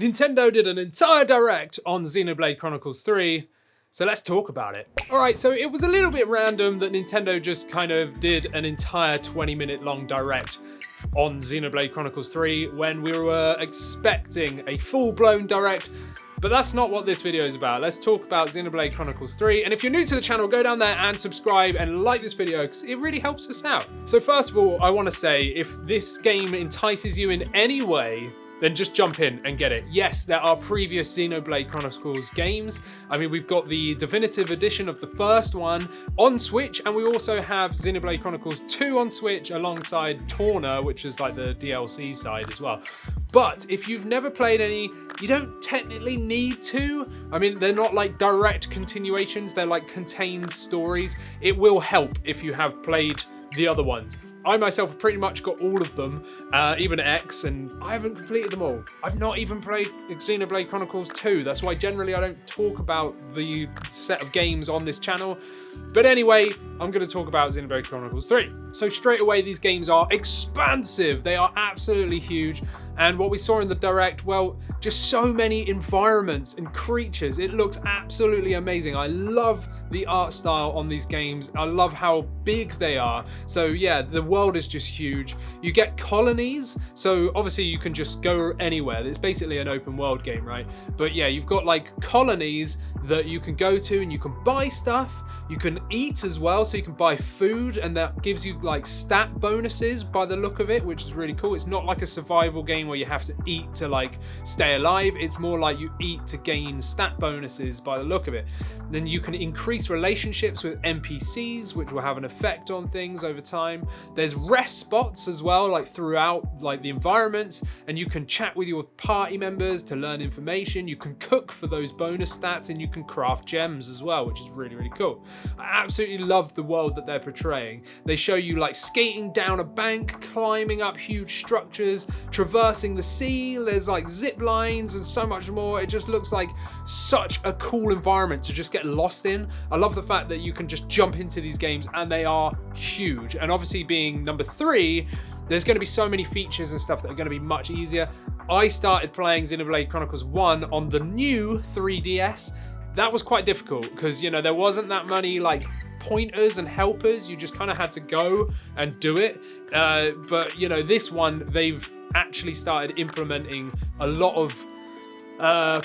Nintendo did an entire direct on Xenoblade Chronicles 3, so let's talk about it. Alright, so it was a little bit random that Nintendo just kind of did an entire 20-minute long direct on Xenoblade Chronicles 3 when we were expecting a full-blown direct, but that's not what this video is about. Let's talk about Xenoblade Chronicles 3, and if you're new to the channel, go down there and subscribe and like this video because it really helps us out. So first of all, I want to say, if this game entices you in any way, then just jump in and get it. Yes, there are previous Xenoblade Chronicles games. I mean, we've got the definitive edition of the first one on Switch, and we also have Xenoblade Chronicles 2 on Switch alongside Torna, which is like the DLC side as well. But if you've never played any, you don't technically need to. I mean, they're not like direct continuations, they're like contained stories. It will help if you have played the other ones. I myself have pretty much got all of them, even X, and I haven't completed them all. I've not even played Xenoblade Chronicles 2. That's why generally I don't talk about the set of games on this channel. But anyway, I'm going to talk about Xenoblade Chronicles 3. So straight away, these games are expansive. They are absolutely huge. And what we saw in the direct, well, just so many environments and creatures. It looks absolutely amazing. I love the art style on these games. I love how big they are. So yeah, the world is just huge. You get colonies. So obviously you can just go anywhere. It's basically an open world game, right? But yeah, you've got like colonies that you can go to and you can buy stuff. You can eat as well, so you can buy food, and that gives you like stat bonuses by the look of it, which is really cool. It's not like a survival game where you have to eat to like stay alive. It's more like you eat to gain stat bonuses by the look of it. Then you can increase relationships with NPCs, which will have an effect on things over time. There's rest spots as well, like throughout like the environments, and you can chat with your party members to learn information. You can cook for those bonus stats, and you can craft gems as well, which is really, really cool. I absolutely love the world that they're portraying. They show you like skating down a bank, climbing up huge structures, traversing the sea. There's like zip lines and so much more. It just looks like such a cool environment to just get lost in. I love the fact that you can just jump into these games and they are huge. And obviously being number 3, there's going to be so many features and stuff that are going to be much easier. I started playing Xenoblade Chronicles 1 on the new 3DS. That was quite difficult because, you know, there wasn't that many like pointers and helpers. You just kind of had to go and do it. But, you know, this one, they've actually started implementing a lot of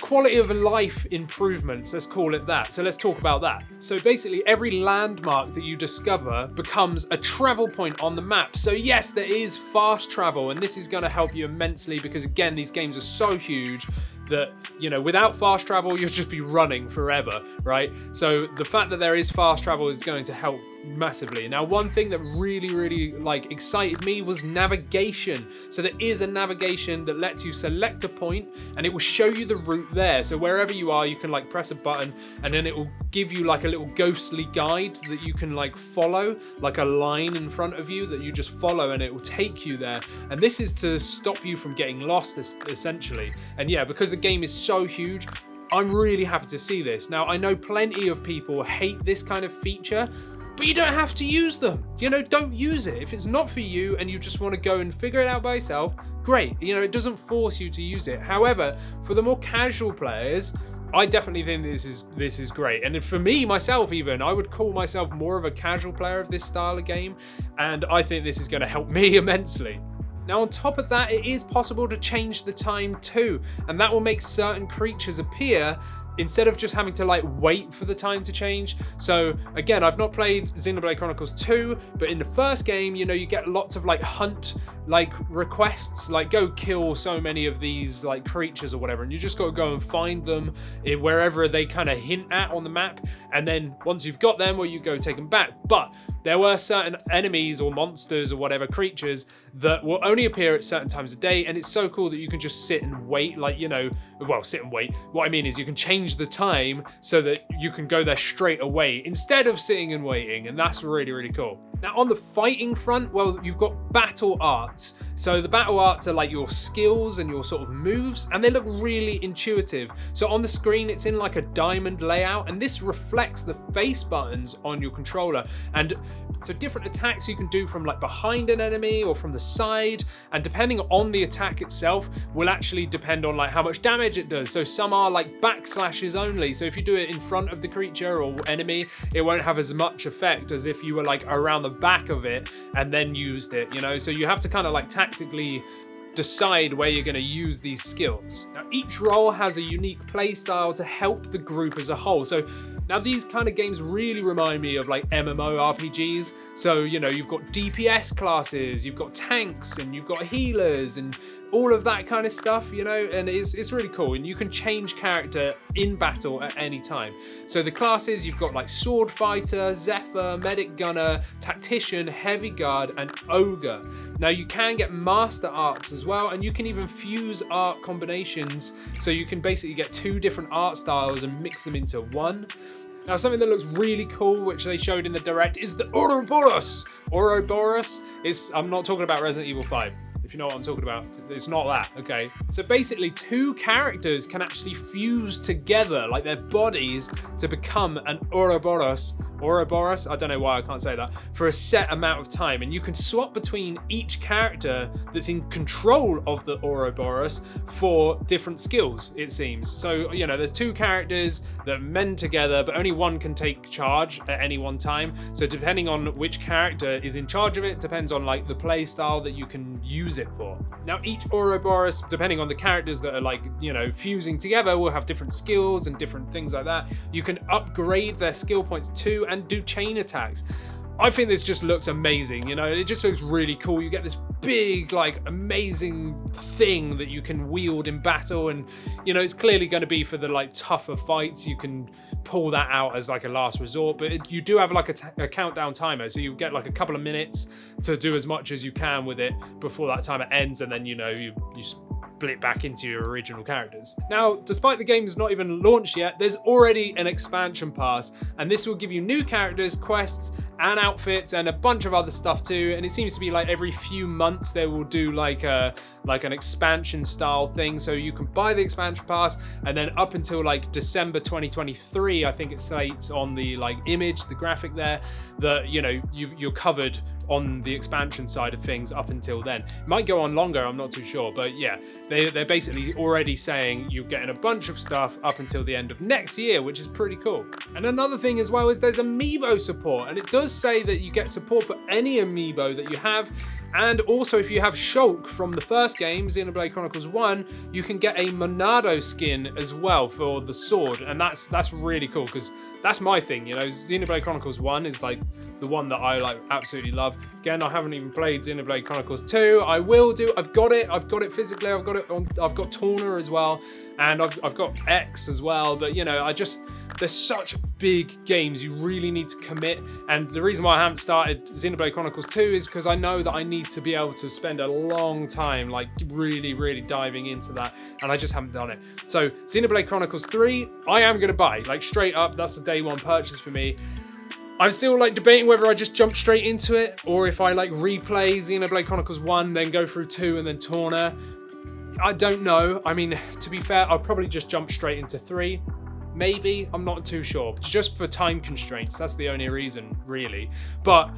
quality of life improvements, let's call it that. So let's talk about that. So basically every landmark that you discover becomes a travel point on the map. So yes, there is fast travel, and this is going to help you immensely because again, these games are so huge that, you know, without fast travel, you'll just be running forever, right? So the fact that there is fast travel is going to help massively. Now, one thing that really like excited me was navigation. So there is a navigation that lets you select a point and it will show you the route there. So wherever you are, you can like press a button and then it will give you like a little ghostly guide that you can like follow, like a line in front of you that you just follow and it will take you there. And this is to stop you from getting lost essentially. And yeah, because the game is so huge, I'm really happy to see this. Now, I know plenty of people hate this kind of feature, but you don't have to use them. You know, don't use it. If it's not for you and you just want to go and figure it out by yourself, great. You know, it doesn't force you to use it. However, for the more casual players, I definitely think this is great. And for me, myself even, I would call myself more of a casual player of this style of game. And I think this is going to help me immensely. Now, on top of that, it is possible to change the time too. And that will make certain creatures appear instead of just having to like wait for the time to change. So again, I've not played Xenoblade Chronicles 2, but in the first game, you know, you get lots of like hunt like requests, like go kill so many of these like creatures or whatever, and you just got to go and find them wherever they kind of hint at on the map, and then once you've got them, well, you go take them back. But there were certain enemies or monsters or whatever creatures that will only appear at certain times of day, and it's so cool that you can just sit and wait, like, you know, well, sit and wait. What I mean is you can change the time so that you can go there straight away instead of sitting and waiting, and that's really, really cool. Now, on the fighting front, well, you've got battle arts. So the battle arts are like your skills and your sort of moves, and they look really intuitive. So on the screen, it's in like a diamond layout, and this reflects the face buttons on your controller. And so different attacks you can do from like behind an enemy or from the side, and depending on the attack itself will actually depend on like how much damage it does. So some are like backslashes only. So if you do it in front of the creature or enemy, it won't have as much effect as if you were like around the back of it and then used it, you know? So you have to kind of like tactically decide where you're going to use these skills. Now, each role has a unique play style to help the group as a whole. So now these kind of games really remind me of like MMORPGs. So, you know, you've got DPS classes, you've got tanks, and you've got healers, and all of that kind of stuff, you know, and it's really cool. And you can change character in battle at any time. So the classes, you've got like sword fighter, zephyr, medic gunner, tactician, heavy guard, and ogre. Now you can get master arts as well, and you can even fuse art combinations. So you can basically get 2 different art styles and mix them into one. Now, something that looks really cool, which they showed in the Direct, is the Ouroboros. Ouroboros is, I'm not talking about Resident Evil 5. If you know what I'm talking about, it's not that, okay? So basically 2 characters can actually fuse together, like their bodies, to become an Ouroboros, I don't know why I can't say that, for a set amount of time. And you can swap between each character that's in control of the Ouroboros for different skills, it seems. So, you know, there's 2 characters that mend together, but only one can take charge at any one time. So depending on which character is in charge of it, depends on like the play style that you can use it for. Now, each Ouroboros, depending on the characters that are like, you know, fusing together, will have different skills and different things like that. You can upgrade their skill points too and do chain attacks. I think this just looks amazing, you know, it just looks really cool. You get this big, like, amazing thing that you can wield in battle, and, you know, it's clearly going to be for the, like, tougher fights. You can pull that out as, like, a last resort, but you do have, like, a countdown timer, so you get, like, a couple of minutes to do as much as you can with it before that timer ends, and then, you know, you split back into your original characters. Now, despite the game's not even launched yet, there's already an expansion pass, and this will give you new characters, quests, and outfits, and a bunch of other stuff too. And it seems to be like every few months they will do like an expansion style thing. So you can buy the expansion pass, and then up until like December 2023, I think it states on the like image, the graphic there, that, you know, you're covered on the expansion side of things up until then. It might go on longer, I'm not too sure, but yeah, they're basically already saying you're getting a bunch of stuff up until the end of next year, which is pretty cool. And another thing as well is there's Amiibo support, and it does say that you get support for any Amiibo that you have. And also, if you have Shulk from the first game, Xenoblade Chronicles 1, you can get a Monado skin as well for the sword, and that's really cool, because that's my thing, you know. Xenoblade Chronicles 1 is like the one that I like absolutely love. Again, I haven't even played Xenoblade Chronicles 2. I will do. I've got it physically. I've got Torna as well, and I've got X as well. But you know, there's such big games, you really need to commit. And the reason why I haven't started Xenoblade Chronicles 2 is because I know that I need to be able to spend a long time like really diving into that, and I just haven't done it. So Xenoblade Chronicles 3, I am going to buy, like straight up, that's a day one purchase for me. I'm still like debating whether I just jump straight into it, or if I like replay Xenoblade Chronicles 1, then go through 2 and then Torna. I don't know. I mean, to be fair, I'll probably just jump straight into 3. Maybe, I'm not too sure. Just for time constraints, that's the only reason, really. But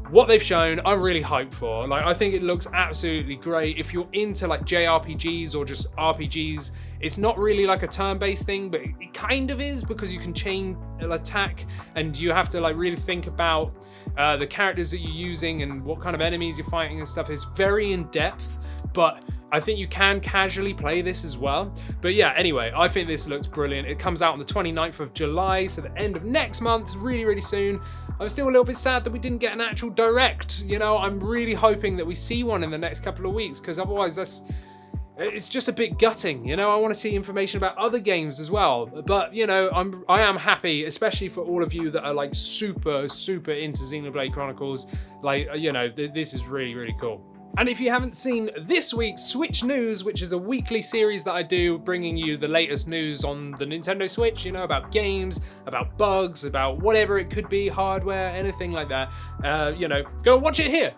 what they've shown, I'm really hyped for. Like, I think it looks absolutely great. If you're into like JRPGs or just RPGs, it's not really like a turn-based thing, but it kind of is, because you can chain attack, and you have to like really think about the characters that you're using and what kind of enemies you're fighting and stuff. It's very in-depth, but I think you can casually play this as well. But yeah, anyway, I think this looks brilliant. It comes out on the 29th of July, so the end of next month, really soon. I'm still a little bit sad that we didn't get an actual direct. You know, I'm really hoping that we see one in the next couple of weeks, because otherwise it's just a bit gutting, you know. I want to see information about other games as well. But, you know, I am happy, especially for all of you that are like super into Xenoblade Chronicles. Like, you know, this is really cool. And if you haven't seen this week's Switch News, which is a weekly series that I do, bringing you the latest news on the Nintendo Switch, you know, about games, about bugs, about whatever it could be, hardware, anything like that, you know, go watch it here.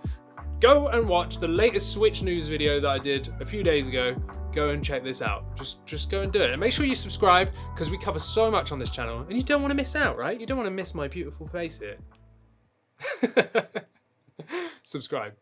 go and watch the latest Switch news video that I did a few days ago. Go and check this out. Just go and do it. And make sure you subscribe, because we cover so much on this channel and you don't want to miss out, right? You don't want to miss my beautiful face here. Subscribe.